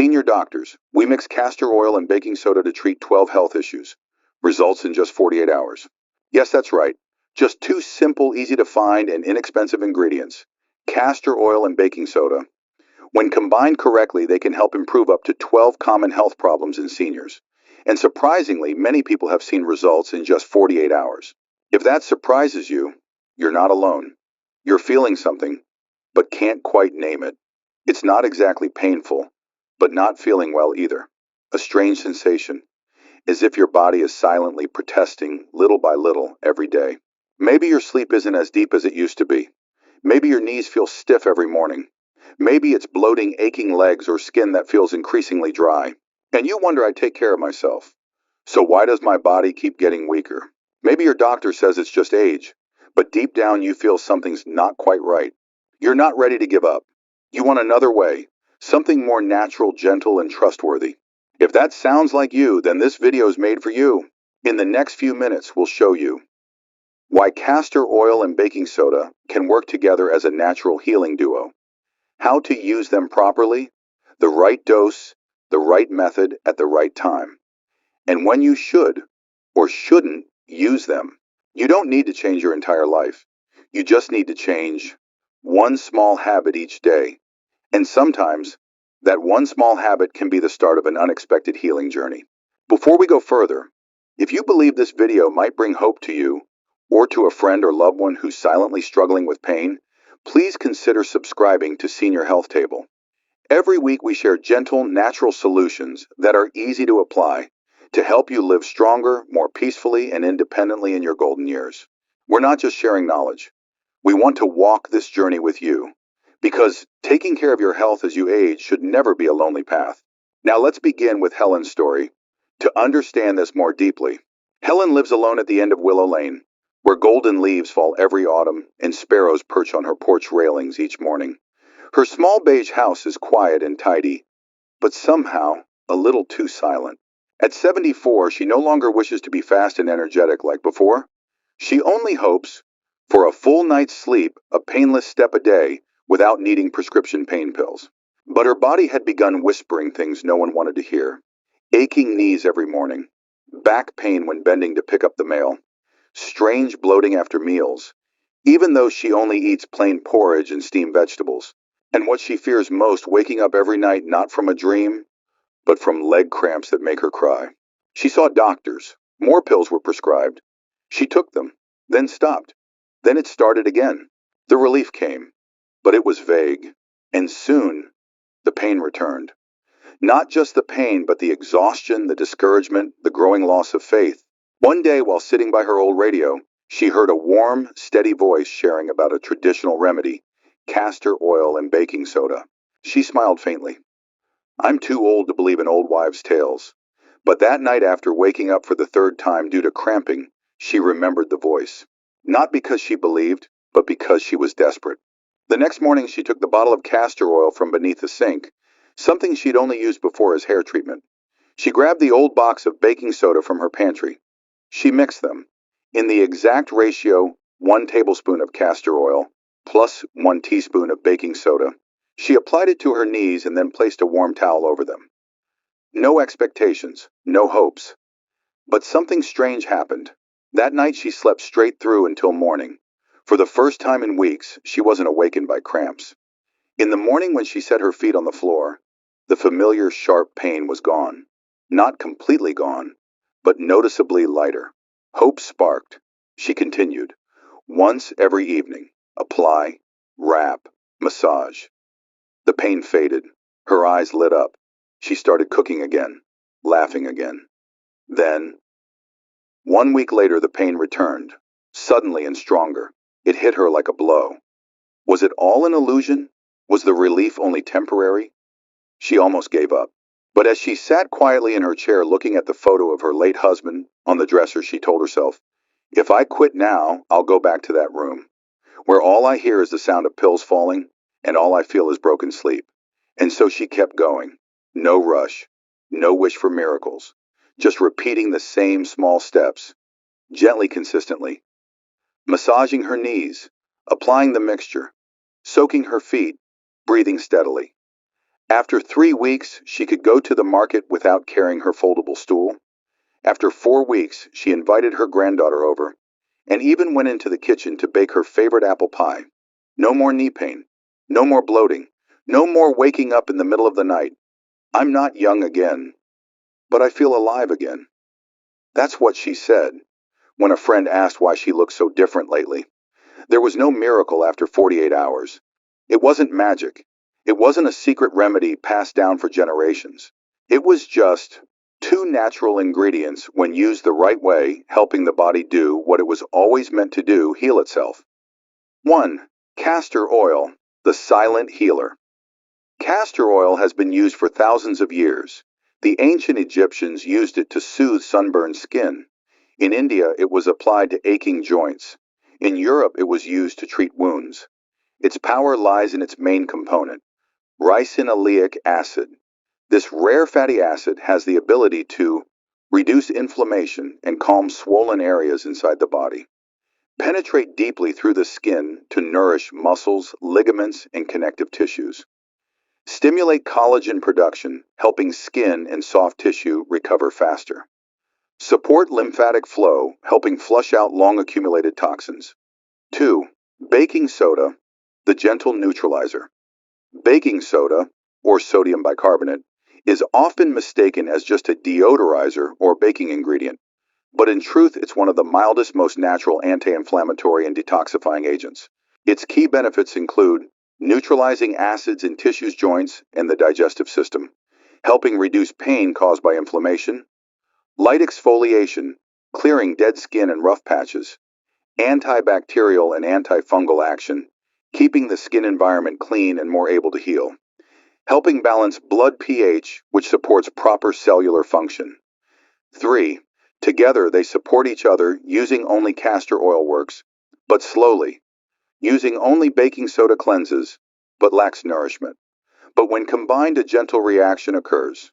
Senior doctors, we mix castor oil and baking soda to treat 12 health issues. Results in just 48 hours. Yes, that's right. Just two simple, easy to find, and inexpensive ingredients. Castor oil and baking soda. When combined correctly, they can help improve up to 12 common health problems in seniors. And surprisingly, many people have seen results in just 48 hours. If that surprises you, you're not alone. You're feeling something, but can't quite name it. It's not exactly painful, but not feeling well either. A strange sensation, as if your body is silently protesting little by little every day. Maybe your sleep isn't as deep as it used to be. Maybe your knees feel stiff every morning. Maybe it's bloating, aching legs, or skin that feels increasingly dry. And you wonder, I take care of myself. So why does my body keep getting weaker? Maybe your doctor says it's just age, but deep down you feel something's not quite right. You're not ready to give up. You want another way, something more natural, gentle, and trustworthy. If that sounds like you, then this video is made for you. In the next few minutes, we'll show you why castor oil and baking soda can work together as a natural healing duo, how to use them properly, the right dose, the right method at the right time, and when you should or shouldn't use them. You don't need to change your entire life. You just need to change one small habit each day. And sometimes, that one small habit can be the start of an unexpected healing journey. Before we go further, if you believe this video might bring hope to you or to a friend or loved one who's silently struggling with pain, please consider subscribing to Senior Health Table. Every week we share gentle, natural solutions that are easy to apply to help you live stronger, more peacefully, and independently in your golden years. We're not just sharing knowledge. We want to walk this journey with you, because taking care of your health as you age should never be a lonely path. Now let's begin with Helen's story to understand this more deeply. Helen lives alone at the end of Willow Lane, where golden leaves fall every autumn and sparrows perch on her porch railings each morning. Her small beige house is quiet and tidy, but somehow a little too silent. At 74, she no longer wishes to be fast and energetic like before. She only hopes for a full night's sleep, a painless step a day, without needing prescription pain pills. But her body had begun whispering things no one wanted to hear. Aching knees every morning, back pain when bending to pick up the mail, strange bloating after meals, even though she only eats plain porridge and steamed vegetables. And what she fears most, waking up every night not from a dream, but from leg cramps that make her cry. She saw doctors. More pills were prescribed. She took them, then stopped. Then it started again. The relief came, but it was vague. And soon, the pain returned. Not just the pain, but the exhaustion, the discouragement, the growing loss of faith. One day, while sitting by her old radio, she heard a warm, steady voice sharing about a traditional remedy, castor oil and baking soda. She smiled faintly. I'm too old to believe in old wives' tales. But that night, after waking up for the third time due to cramping, she remembered the voice. Not because she believed, but because she was desperate. The next morning, she took the bottle of castor oil from beneath the sink, something she'd only used before as hair treatment. She grabbed the old box of baking soda from her pantry. She mixed them, in the exact ratio, 1 tablespoon of castor oil plus 1 teaspoon of baking soda. She applied it to her knees and then placed a warm towel over them. No expectations, no hopes. But something strange happened. That night she slept straight through until morning. For the first time in weeks, she wasn't awakened by cramps. In the morning when she set her feet on the floor, the familiar sharp pain was gone. Not completely gone, but noticeably lighter. Hope sparked. She continued. Once every evening. Apply, wrap, massage. The pain faded. Her eyes lit up. She started cooking again, laughing again. Then, 1 week later, the pain returned, suddenly and stronger. It hit her like a blow. Was it all an illusion? Was the relief only temporary? She almost gave up. But as she sat quietly in her chair looking at the photo of her late husband on the dresser, she told herself, if I quit now, I'll go back to that room, where all I hear is the sound of pills falling, and all I feel is broken sleep. And so she kept going. No rush, no wish for miracles, just repeating the same small steps, gently, consistently. Massaging her knees, applying the mixture, soaking her feet, breathing steadily. After 3 weeks, she could go to the market without carrying her foldable stool. After 4 weeks, she invited her granddaughter over and even went into the kitchen to bake her favorite apple pie. No more knee pain. No more bloating. No more waking up in the middle of the night. I'm not young again, but I feel alive again. That's what she said when a friend asked why she looked so different lately. There was no miracle after 48 hours. It wasn't magic. It wasn't a secret remedy passed down for generations. It was just two natural ingredients when used the right way, helping the body do what it was always meant to do, heal itself. 1. Castor oil, the silent healer. Castor oil has been used for thousands of years. The ancient Egyptians used it to soothe sunburned skin. In India, it was applied to aching joints. In Europe, it was used to treat wounds. Its power lies in its main component, ricinoleic acid. This rare fatty acid has the ability to reduce inflammation and calm swollen areas inside the body, penetrate deeply through the skin to nourish muscles, ligaments, and connective tissues, stimulate collagen production, helping skin and soft tissue recover faster, support lymphatic flow, helping flush out long-accumulated toxins. 2. Baking soda, the gentle neutralizer. Baking soda, or sodium bicarbonate, is often mistaken as just a deodorizer or baking ingredient, but in truth it's one of the mildest, most natural anti-inflammatory and detoxifying agents. Its key benefits include neutralizing acids in tissues, joints, and the digestive system, helping reduce pain caused by inflammation, light exfoliation, clearing dead skin and rough patches, antibacterial and antifungal action, keeping the skin environment clean and more able to heal, helping balance blood pH, which supports proper cellular function. 3. Together they support each other. Using only castor oil works, but slowly. Using only baking soda cleanses, but lacks nourishment. But when combined, a gentle reaction occurs.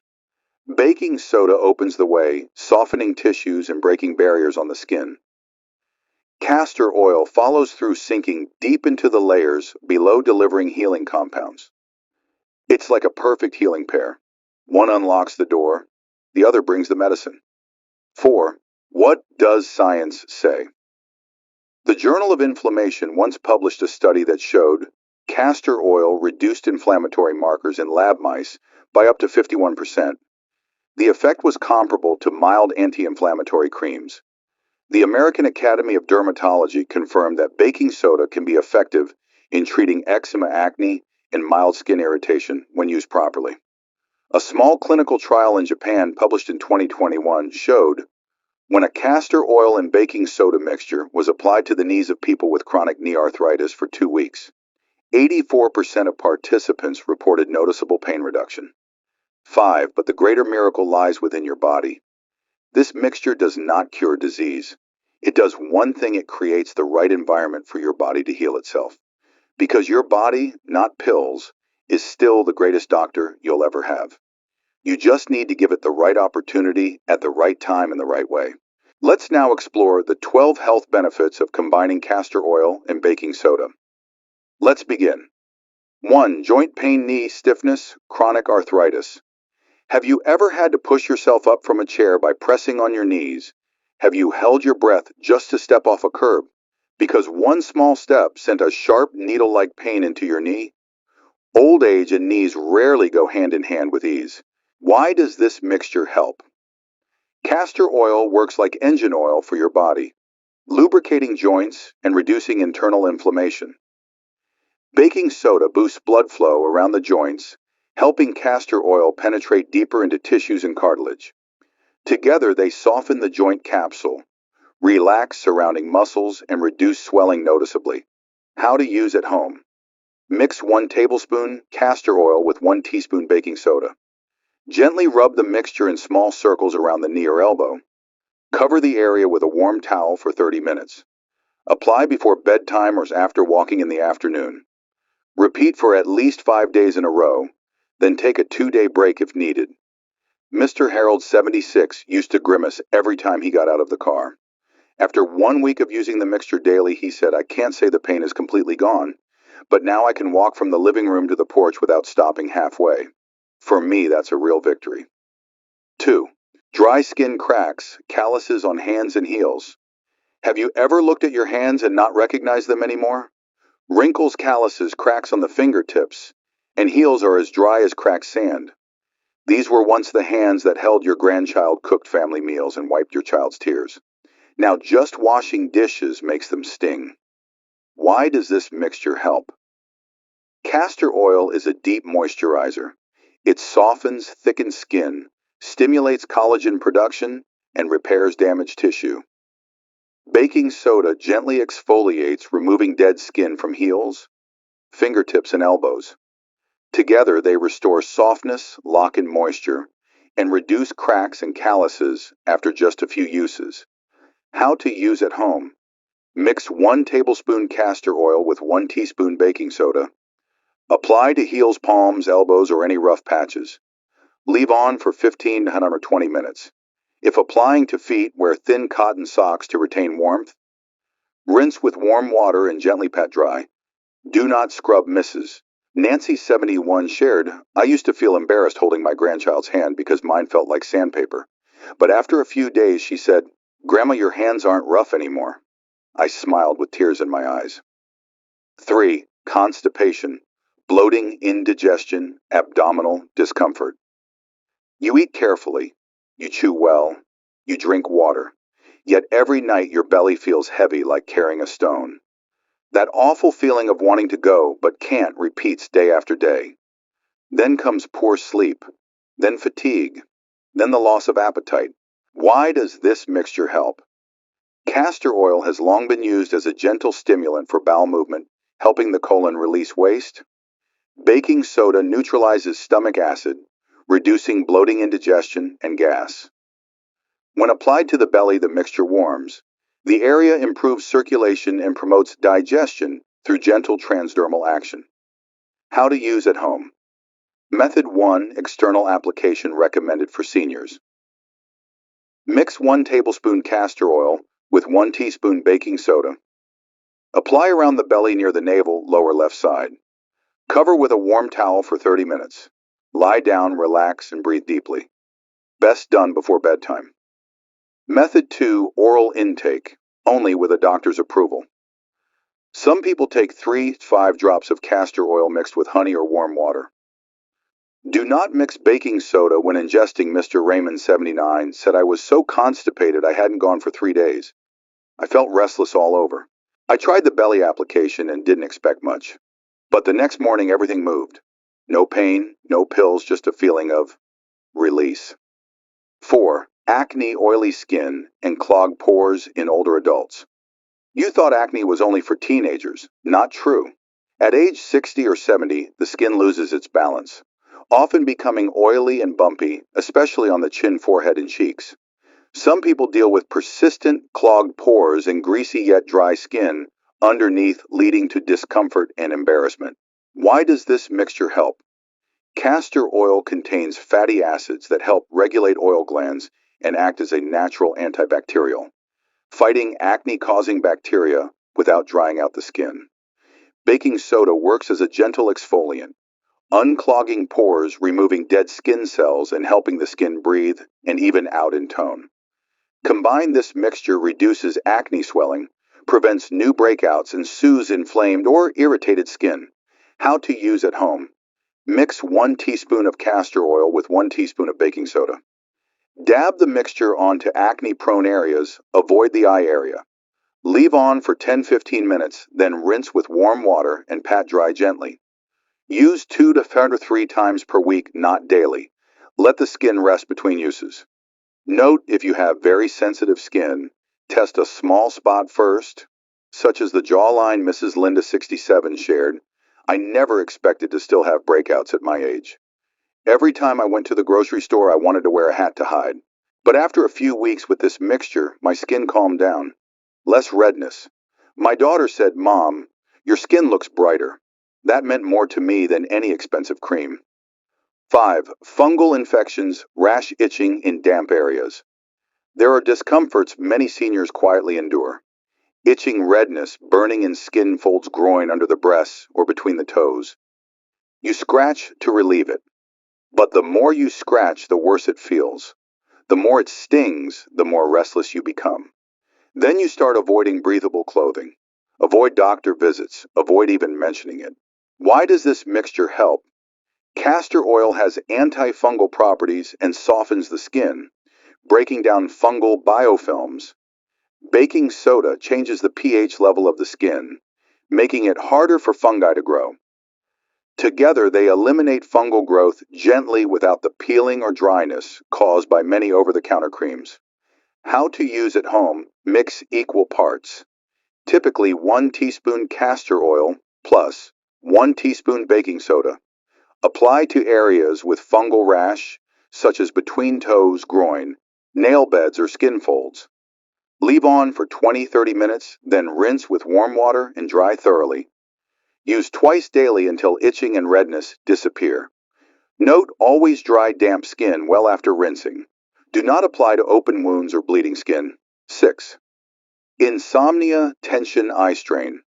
Baking soda opens the way, softening tissues and breaking barriers on the skin. Castor oil follows through, sinking deep into the layers below, delivering healing compounds. It's like a perfect healing pair. One unlocks the door, the other brings the medicine. 4. What does science say? The Journal of Inflammation once published a study that showed castor oil reduced inflammatory markers in lab mice by up to 51%. The effect was comparable to mild anti-inflammatory creams. The American Academy of Dermatology confirmed that baking soda can be effective in treating eczema, acne, and mild skin irritation when used properly. A small clinical trial in Japan published in 2021 showed when a castor oil and baking soda mixture was applied to the knees of people with chronic knee arthritis for 2 weeks, 84% of participants reported noticeable pain reduction. 5. But the greater miracle lies within your body. This mixture does not cure disease. It does one thing: it creates the right environment for your body to heal itself. Because your body, not pills, is still the greatest doctor you'll ever have. You just need to give it the right opportunity at the right time in the right way. Let's now explore the 12 health benefits of combining castor oil and baking soda. Let's begin. 1. Joint pain, knee stiffness, chronic arthritis. Have you ever had to push yourself up from a chair by pressing on your knees? Have you held your breath just to step off a curb because one small step sent a sharp needle-like pain into your knee? Old age and knees rarely go hand in hand with ease. Why does this mixture help? Castor oil works like engine oil for your body, lubricating joints and reducing internal inflammation. Baking soda boosts blood flow around the joints, helping castor oil penetrate deeper into tissues and cartilage. Together they soften the joint capsule, relax surrounding muscles, and reduce swelling noticeably. How to use at home. Mix 1 tablespoon castor oil with 1 teaspoon baking soda. Gently rub the mixture in small circles around the knee or elbow. Cover the area with a warm towel for 30 minutes. Apply before bedtime or after walking in the afternoon. Repeat for at least 5 days in a row, then take a 2-day break if needed. Mr. Harold, 76, used to grimace every time he got out of the car. After 1 week of using the mixture daily, he said, "I can't say the pain is completely gone, but now I can walk from the living room to the porch without stopping halfway." For me, that's a real victory. 2. Dry skin cracks, calluses on hands and heels. Have you ever looked at your hands and not recognized them anymore? Wrinkles, calluses, cracks on the fingertips, and heels are as dry as cracked sand. These were once the hands that held your grandchild, cooked family meals, and wiped your child's tears. Now just washing dishes makes them sting. Why does this mixture help? Castor oil is a deep moisturizer. It softens, thickens skin, stimulates collagen production, and repairs damaged tissue. Baking soda gently exfoliates, removing dead skin from heels, fingertips, and elbows. Together, they restore softness, lock in moisture, and reduce cracks and calluses after just a few uses. How to use at home. Mix 1 tablespoon castor oil with 1 teaspoon baking soda. Apply to heels, palms, elbows, or any rough patches. Leave on for 15 to 20 minutes. If applying to feet, wear thin cotton socks to retain warmth. Rinse with warm water and gently pat dry. Do not scrub misses. Nancy71 shared, I used to feel embarrassed holding my grandchild's hand because mine felt like sandpaper. But after a few days, she said, Grandma, your hands aren't rough anymore. I smiled with tears in my eyes. 3. Constipation, bloating, indigestion, abdominal discomfort. You eat carefully, you chew well, you drink water, yet every night your belly feels heavy like carrying a stone. That awful feeling of wanting to go but can't repeats day after day. Then comes poor sleep, then fatigue, then the loss of appetite. Why does this mixture help? Castor oil has long been used as a gentle stimulant for bowel movement, helping the colon release waste. Baking soda neutralizes stomach acid, reducing bloating, indigestion, and gas. When applied to the belly, the mixture warms. The area improves circulation and promotes digestion through gentle transdermal action. How to use at home. Method 1. External application recommended for seniors. Mix 1 tablespoon castor oil with 1 teaspoon baking soda. Apply around the belly near the navel, lower left side. Cover with a warm towel for 30 minutes. Lie down, relax, and breathe deeply. Best done before bedtime. Method 2. Oral intake, only with a doctor's approval. Some people take 3 to 5 drops of castor oil mixed with honey or warm water. Do not mix baking soda when ingesting. Mr. Raymond 79 said, I was so constipated I hadn't gone for 3 days. I felt restless all over. I tried the belly application and didn't expect much. But the next morning everything moved. No pain, no pills, just a feeling of release. 4. Acne, oily skin, and clogged pores in older adults. You thought acne was only for teenagers. Not true. At age 60 or 70, the skin loses its balance, often becoming oily and bumpy, especially on the chin, forehead, and cheeks. Some people deal with persistent clogged pores and greasy yet dry skin underneath, leading to discomfort and embarrassment. Why does this mixture help? Castor oil contains fatty acids that help regulate oil glands and act as a natural antibacterial, fighting acne-causing bacteria without drying out the skin. Baking soda works as a gentle exfoliant, unclogging pores, removing dead skin cells, and helping the skin breathe and even out in tone. Combine this mixture reduces acne swelling, prevents new breakouts, and soothes inflamed or irritated skin. How to use at home. Mix 1 teaspoon of castor oil with 1 teaspoon of baking soda. Dab the mixture onto acne-prone areas, avoid the eye area. Leave on for 10-15 minutes, then rinse with warm water and pat dry gently. Use 2 to 3 times per week, not daily. Let the skin rest between uses. Note, if you have very sensitive skin, test a small spot first, such as the jawline. Mrs. Linda 67 shared, I never expected to still have breakouts at my age. Every time I went to the grocery store, I wanted to wear a hat to hide. But after a few weeks with this mixture, my skin calmed down. Less redness. My daughter said, Mom, your skin looks brighter. That meant more to me than any expensive cream. 5. Fungal infections, rash, itching in damp areas. There are discomforts many seniors quietly endure. Itching, redness, burning in skin folds, groin, under the breasts, or between the toes. You scratch to relieve it. But the more you scratch, the worse it feels. The more it stings, the more restless you become. Then you start avoiding breathable clothing. Avoid doctor visits. Avoid even mentioning it. Why does this mixture help? Castor oil has antifungal properties and softens the skin, breaking down fungal biofilms. Baking soda changes the pH level of the skin, making it harder for fungi to grow. Together, they eliminate fungal growth gently without the peeling or dryness caused by many over-the-counter creams. How to use at home: mix equal parts. Typically 1 teaspoon castor oil plus 1 teaspoon baking soda. Apply to areas with fungal rash, such as between toes, groin, nail beds, or skin folds. Leave on for 20-30 minutes, then rinse with warm water and dry thoroughly. Use twice daily until itching and redness disappear. Note: always dry damp skin well after rinsing. Do not apply to open wounds or bleeding skin. 6. Insomnia, tension, eye strain.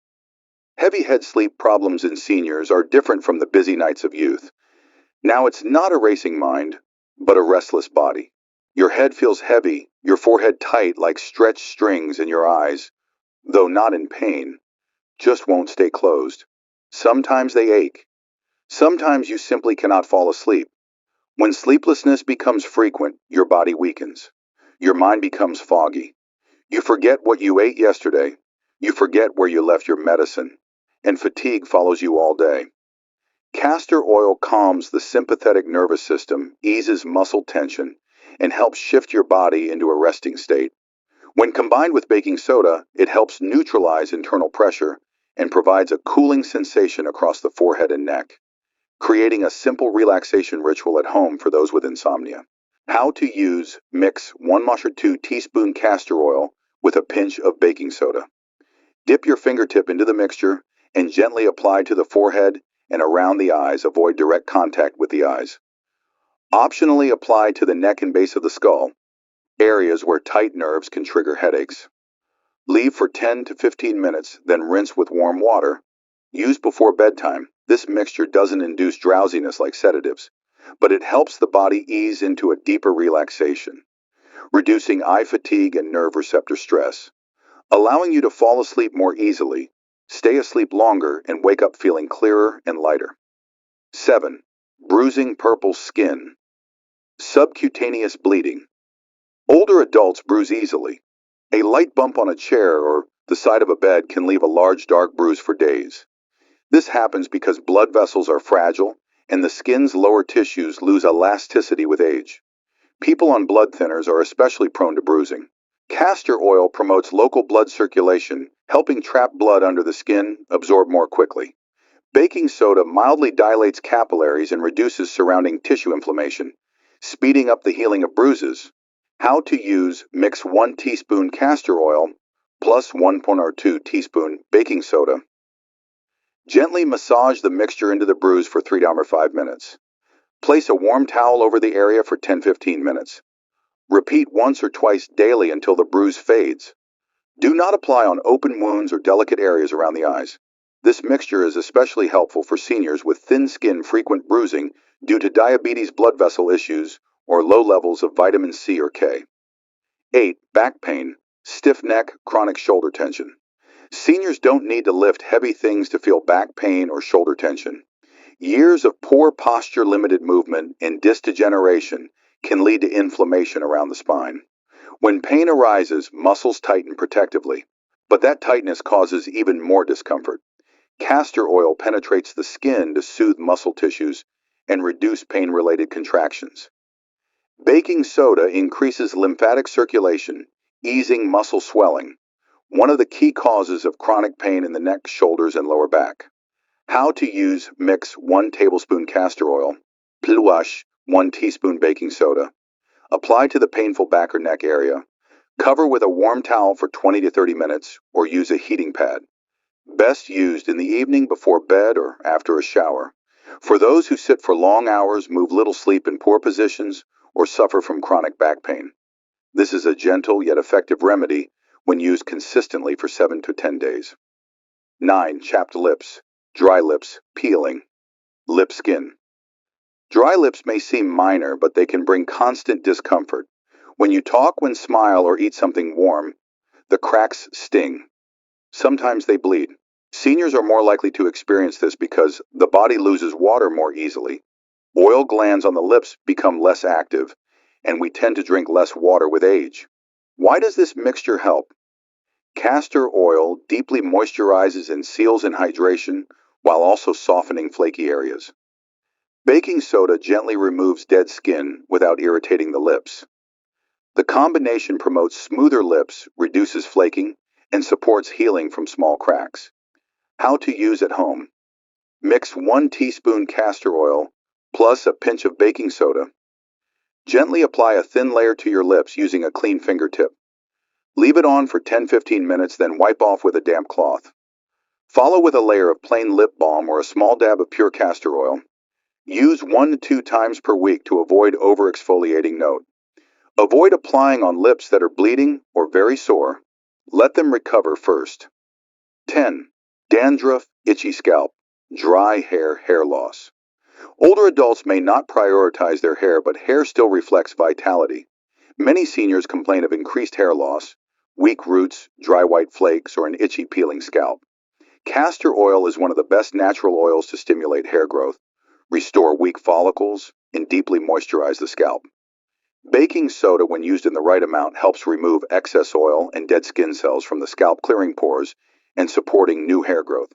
Heavy head sleep problems in seniors are different from the busy nights of youth. Now it's not a racing mind, but a restless body. Your head feels heavy, your forehead tight like stretched strings, and your eyes, though not in pain, just won't stay closed. Sometimes they ache. Sometimes you simply cannot fall asleep. When sleeplessness becomes frequent, your body weakens. Your mind becomes foggy. You forget what you ate yesterday. You forget where you left your medicine. And fatigue follows you all day. Castor oil calms the sympathetic nervous system, eases muscle tension, and helps shift your body into a resting state. When combined with baking soda, it helps neutralize internal pressure and provides a cooling sensation across the forehead and neck, creating a simple relaxation ritual at home for those with insomnia. How to use: mix 1 or 2 teaspoon castor oil with a pinch of baking soda. Dip your fingertip into the mixture and gently apply to the forehead and around the eyes. Avoid direct contact with the eyes. Optionally apply to the neck and base of the skull, areas where tight nerves can trigger headaches. Leave for 10 to 15 minutes, then rinse with warm water. Use before bedtime. This mixture doesn't induce drowsiness like sedatives, but it helps the body ease into a deeper relaxation, reducing eye fatigue and nerve receptor stress, allowing you to fall asleep more easily, stay asleep longer, and wake up feeling clearer and lighter. 7. Bruising, purple skin. Subcutaneous bleeding. Older adults bruise easily. A light bump on a chair or the side of a bed can leave a large dark bruise for days. This happens because blood vessels are fragile and the skin's lower tissues lose elasticity with age. People on blood thinners are especially prone to bruising. Castor oil promotes local blood circulation, helping trap blood under the skin absorb more quickly. Baking soda mildly dilates capillaries and reduces surrounding tissue inflammation, speeding up the healing of bruises. How to use: mix 1 teaspoon castor oil plus 1.2 teaspoon baking soda. Gently massage the mixture into the bruise for 3 to 5 minutes. Place a warm towel over the area for 10-15 minutes. Repeat once or twice daily until the bruise fades. Do not apply on open wounds or delicate areas around the eyes. This mixture is especially helpful for seniors with thin skin, frequent bruising due to diabetes, blood vessel issues, or low levels of vitamin C or K. 8. Back pain, stiff neck, chronic shoulder tension. Seniors don't need to lift heavy things to feel back pain or shoulder tension. Years of poor posture, limited movement, and disc degeneration can lead to inflammation around the spine. When pain arises, muscles tighten protectively, but that tightness causes even more discomfort. Castor oil penetrates the skin to soothe muscle tissues and reduce pain-related contractions. Baking soda increases lymphatic circulation, easing muscle swelling, one of the key causes of chronic pain in the neck, shoulders, and lower back. How to use: mix 1 tablespoon castor oil plus 1 teaspoon baking soda. Apply to the painful back or neck area. Cover with a warm towel for 20 to 30 minutes or use a heating pad. Best used in the evening before bed or after a shower. For those who sit for long hours, move little, sleep in poor positions, or suffer from chronic back pain. This is a gentle yet effective remedy when used consistently for 7 to 10 days. 9. Chapped lips, dry lips, peeling, lip skin. Dry lips may seem minor, but they can bring constant discomfort. When you talk, smile, or eat something warm, the cracks sting. Sometimes they bleed. Seniors are more likely to experience this because the body loses water more easily. Oil glands on the lips become less active, and we tend to drink less water with age. Why does this mixture help? Castor oil deeply moisturizes and seals in hydration while also softening flaky areas. Baking soda gently removes dead skin without irritating the lips. The combination promotes smoother lips, reduces flaking, and supports healing from small cracks. How to use at home. Mix 1 teaspoon castor oil plus a pinch of baking soda. Gently apply a thin layer to your lips using a clean fingertip. Leave it on for 10-15 minutes, then wipe off with a damp cloth. Follow with a layer of plain lip balm or a small dab of pure castor oil. Use 1 to 2 times per week to avoid over-exfoliating. Note: avoid applying on lips that are bleeding or very sore. Let them recover first. 10. Dandruff, itchy scalp, dry hair, hair loss. Older adults may not prioritize their hair, but hair still reflects vitality. Many seniors complain of increased hair loss, weak roots, dry white flakes, or an itchy peeling scalp. Castor oil is one of the best natural oils to stimulate hair growth, restore weak follicles, and deeply moisturize the scalp. Baking soda, when used in the right amount, helps remove excess oil and dead skin cells from the scalp, clearing pores and supporting new hair growth.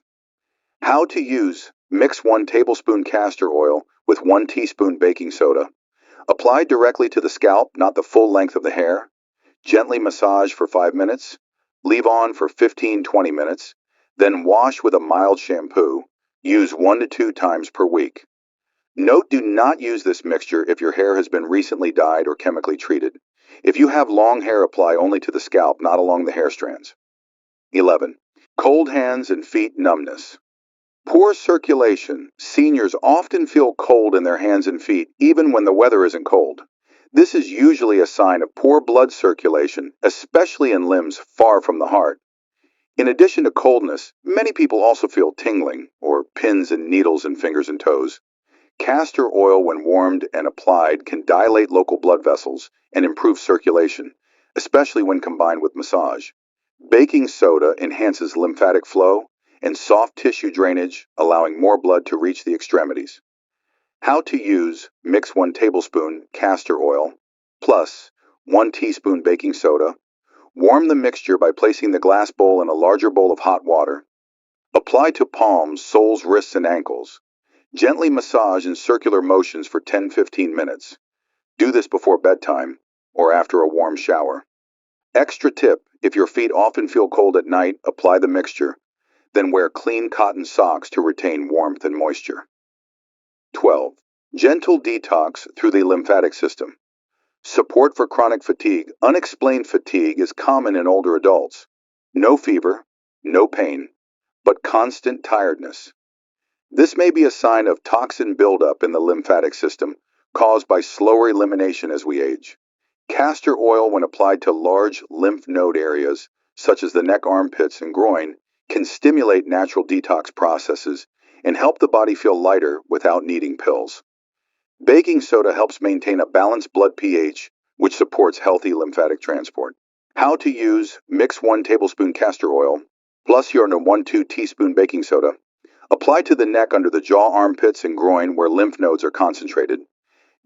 How to use. Mix 1 tablespoon castor oil with 1 teaspoon baking soda. Apply directly to the scalp, not the full length of the hair. Gently massage for 5 minutes. Leave on for 15-20 minutes. Then wash with a mild shampoo. Use 1 to 2 times per week. Note: do not use this mixture if your hair has been recently dyed or chemically treated. If you have long hair, apply only to the scalp, not along the hair strands. 11. Cold hands and feet numbness. Poor circulation. Seniors often feel cold in their hands and feet, even when the weather isn't cold. This is usually a sign of poor blood circulation, especially in limbs far from the heart. In addition to coldness, many people also feel tingling, or pins and needles in fingers and toes. Castor oil, when warmed and applied, can dilate local blood vessels and improve circulation, especially when combined with massage. Baking soda enhances lymphatic flow and soft tissue drainage, allowing more blood to reach the extremities. How to use. Mix 1 tablespoon castor oil plus 1 teaspoon baking soda. Warm the mixture by placing the glass bowl in a larger bowl of hot water. Apply to palms, soles, wrists, and ankles. Gently massage in circular motions for 10-15 minutes. Do this before bedtime or after a warm shower. Extra tip: if your feet often feel cold at night, apply the mixture, then wear clean cotton socks to retain warmth and moisture. 12. Gentle detox through the lymphatic system. Support for chronic fatigue. Unexplained fatigue is common in older adults. No fever, no pain, but constant tiredness. This may be a sign of toxin buildup in the lymphatic system, caused by slower elimination as we age. Castor oil, when applied to large lymph node areas, such as the neck, armpits, and groin, can stimulate natural detox processes and help the body feel lighter without needing pills. Baking soda helps maintain a balanced blood pH, which supports healthy lymphatic transport. How to use. Mix 1 tablespoon castor oil plus your 1-2 teaspoon baking soda. Apply to the neck, under the jaw, armpits, and groin where lymph nodes are concentrated.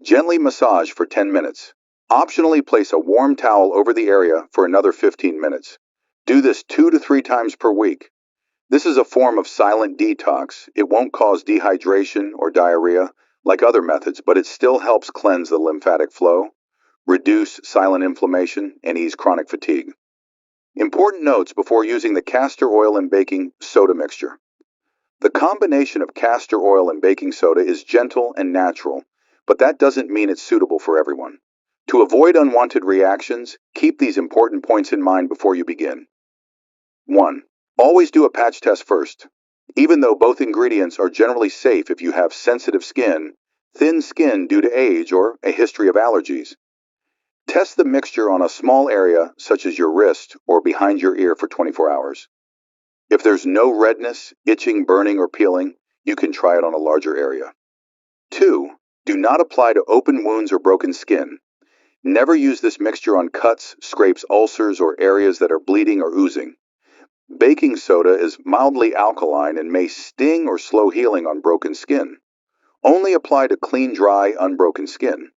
Gently massage for 10 minutes. Optionally, place a warm towel over the area for another 15 minutes. Do this 2 to 3 times per week. This is a form of silent detox. It won't cause dehydration or diarrhea like other methods, but it still helps cleanse the lymphatic flow, reduce silent inflammation, and ease chronic fatigue. Important notes before using the castor oil and baking soda mixture. The combination of castor oil and baking soda is gentle and natural, but that doesn't mean it's suitable for everyone. To avoid unwanted reactions, keep these important points in mind before you begin. 1. Always do a patch test first. Even though both ingredients are generally safe if you have sensitive skin, thin skin due to age, or a history of allergies, test the mixture on a small area such as your wrist or behind your ear for 24 hours. If there's no redness, itching, burning, or peeling, you can try it on a larger area. 2. Do not apply to open wounds or broken skin. Never use this mixture on cuts, scrapes, ulcers, or areas that are bleeding or oozing. Baking soda is mildly alkaline and may sting or slow healing on broken skin. Only apply to clean, dry, unbroken skin.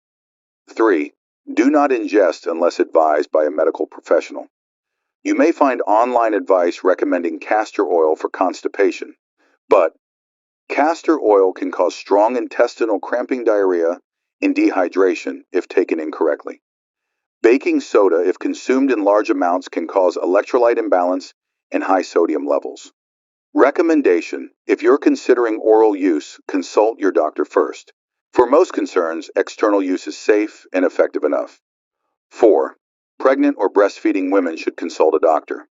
3. Do not ingest unless advised by a medical professional. You may find online advice recommending castor oil for constipation, but castor oil can cause strong intestinal cramping, diarrhea, and dehydration if taken incorrectly. Baking soda, if consumed in large amounts, can cause electrolyte imbalance and high sodium levels. Recommendation: if you're considering oral use, consult your doctor first. For most concerns, external use is safe and effective enough. 4. Pregnant or breastfeeding women should consult a doctor.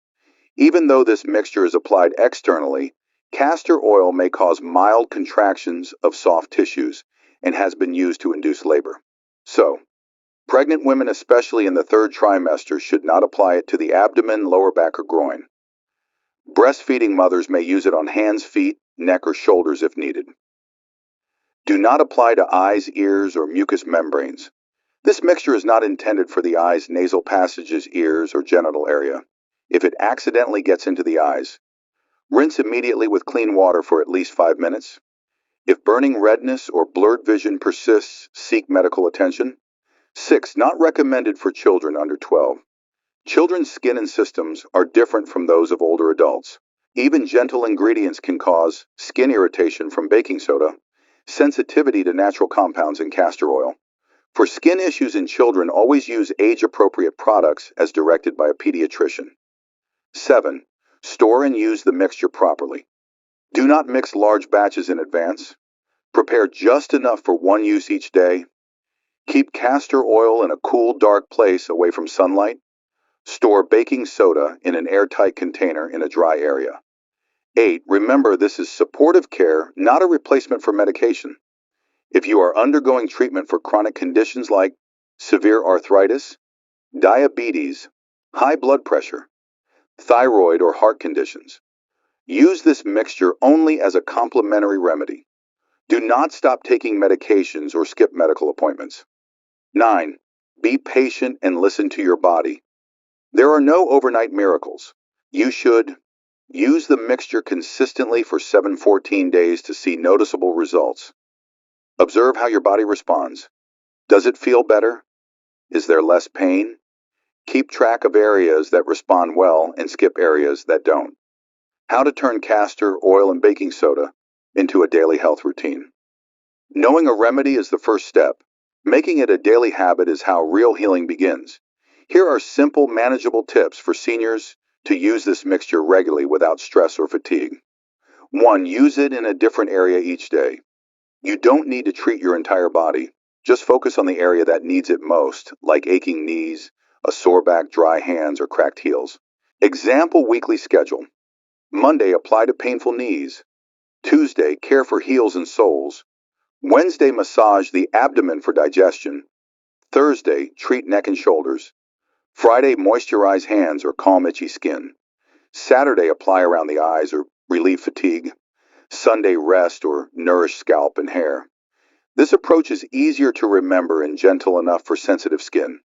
Even though this mixture is applied externally, castor oil may cause mild contractions of soft tissues and has been used to induce labor. So, pregnant women, especially in the third trimester, should not apply it to the abdomen, lower back, or groin. Breastfeeding mothers may use it on hands, feet, neck, or shoulders if needed. Do not apply to eyes, ears, or mucous membranes. This mixture is not intended for the eyes, nasal passages, ears, or genital area. If it accidentally gets into the eyes, rinse immediately with clean water for at least 5 minutes. If burning redness or blurred vision persists, seek medical attention. 6. Not recommended for children under 12. Children's skin and systems are different from those of older adults. Even gentle ingredients can cause skin irritation from baking soda, sensitivity to natural compounds in castor oil. For skin issues in children, always use age-appropriate products as directed by a pediatrician. 7. Store and use the mixture properly. Do not mix large batches in advance. Prepare just enough for one use each day. Keep castor oil in a cool, dark place away from sunlight. Store baking soda in an airtight container in a dry area. 8. Remember, this is supportive care, not a replacement for medication. If you are undergoing treatment for chronic conditions like severe arthritis, diabetes, high blood pressure, thyroid, or heart conditions, use this mixture only as a complementary remedy. Do not stop taking medications or skip medical appointments. 9. Be patient and listen to your body. There are no overnight miracles. You should use the mixture consistently for 7-14 days to see noticeable results. Observe how your body responds. Does it feel better? Is there less pain? Keep track of areas that respond well and skip areas that don't. How to turn castor oil and baking soda into a daily health routine. Knowing a remedy is the first step. Making it a daily habit is how real healing begins. Here are simple, manageable tips for seniors to use this mixture regularly without stress or fatigue. 1. Use it in a different area each day. You don't need to treat your entire body. Just focus on the area that needs it most, like aching knees, a sore back, dry hands, or cracked heels. Example weekly schedule. Monday, apply to painful knees. Tuesday, care for heels and soles. Wednesday, massage the abdomen for digestion. Thursday, treat neck and shoulders. Friday, moisturize hands or calm itchy skin. Saturday, apply around the eyes or relieve fatigue. Sunday, rest or nourish scalp and hair. This approach is easier to remember and gentle enough for sensitive skin.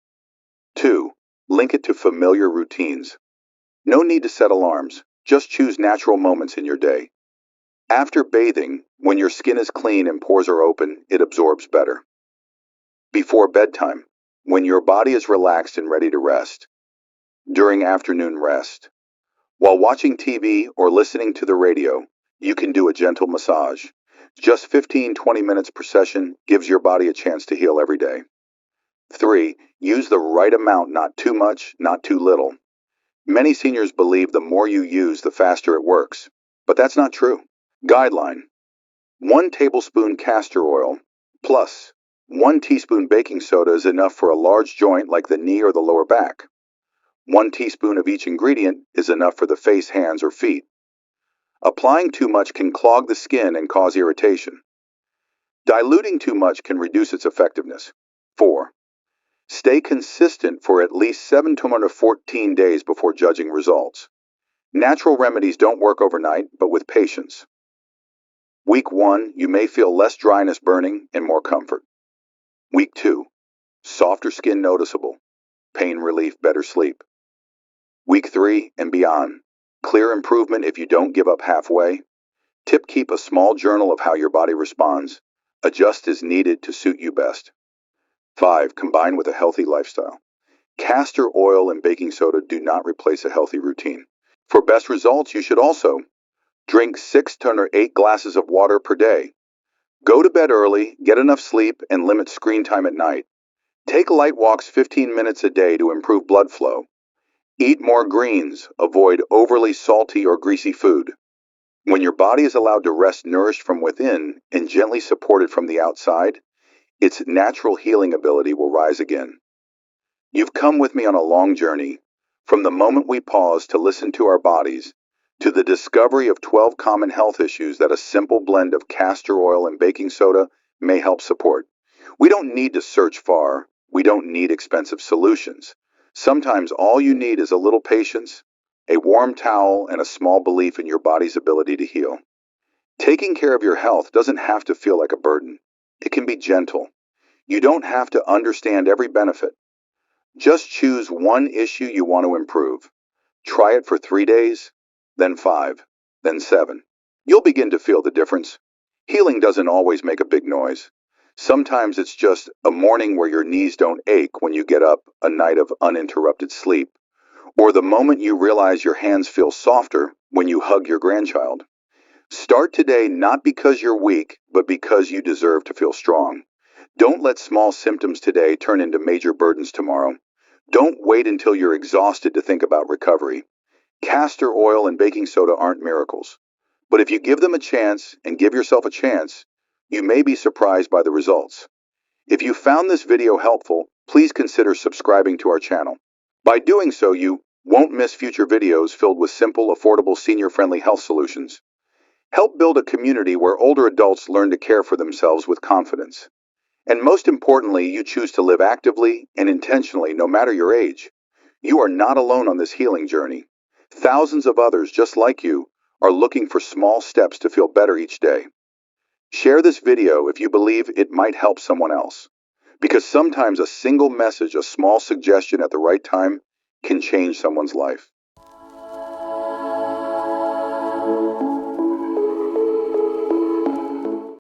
2. Link it to familiar routines. No need to set alarms. Just choose natural moments in your day. After bathing, when your skin is clean and pores are open, it absorbs better. Before bedtime, when your body is relaxed and ready to rest. During afternoon rest. While watching TV or listening to the radio, you can do a gentle massage. Just 15-20 minutes per session gives your body a chance to heal every day. 3. Use the right amount, not too much, not too little. Many seniors believe the more you use, the faster it works. But that's not true. Guideline: 1 tablespoon castor oil plus 1 teaspoon baking soda is enough for a large joint like the knee or the lower back. 1 teaspoon of each ingredient is enough for the face, hands, or feet. Applying too much can clog the skin and cause irritation. Diluting too much can reduce its effectiveness. 4. Stay consistent for at least 7 to 14 days before judging results. Natural remedies don't work overnight, but with patience. Week 1, you may feel less dryness, burning, and more comfort. Week 2, softer skin noticeable, pain relief, better sleep. Week 3 and beyond, clear improvement if you don't give up halfway. Tip: keep a small journal of how your body responds. Adjust as needed to suit you best. 5. Combine with a healthy lifestyle. Castor oil and baking soda do not replace a healthy routine. For best results, you should also drink 6 to 8 glasses of water per day. Go to bed early, get enough sleep, and limit screen time at night. Take light walks 15 minutes a day to improve blood flow. Eat more greens. Avoid overly salty or greasy food. When your body is allowed to rest nourished from within and gently supported from the outside, its natural healing ability will rise again. You've come with me on a long journey, from the moment we pause to listen to our bodies, to the discovery of 12 common health issues that a simple blend of castor oil and baking soda may help support. We don't need to search far. We don't need expensive solutions. Sometimes all you need is a little patience, a warm towel, and a small belief in your body's ability to heal. Taking care of your health doesn't have to feel like a burden. It can be gentle. You don't have to understand every benefit. Just choose one issue you want to improve. Try it for 3 days, then 5, then 7. You'll begin to feel the difference. Healing doesn't always make a big noise. Sometimes it's just a morning where your knees don't ache when you get up, a night of uninterrupted sleep, or the moment you realize your hands feel softer when you hug your grandchild. Start today not because you're weak, but because you deserve to feel strong. Don't let small symptoms today turn into major burdens tomorrow. Don't wait until you're exhausted to think about recovery. Castor oil and baking soda aren't miracles. But if you give them a chance and give yourself a chance, you may be surprised by the results. If you found this video helpful, please consider subscribing to our channel. By doing so, you won't miss future videos filled with simple, affordable, senior-friendly health solutions. Help build a community where older adults learn to care for themselves with confidence. And most importantly, you choose to live actively and intentionally no matter your age. You are not alone on this healing journey. Thousands of others just like you are looking for small steps to feel better each day. Share this video if you believe it might help someone else, because sometimes a single message, a small suggestion at the right time can change someone's life.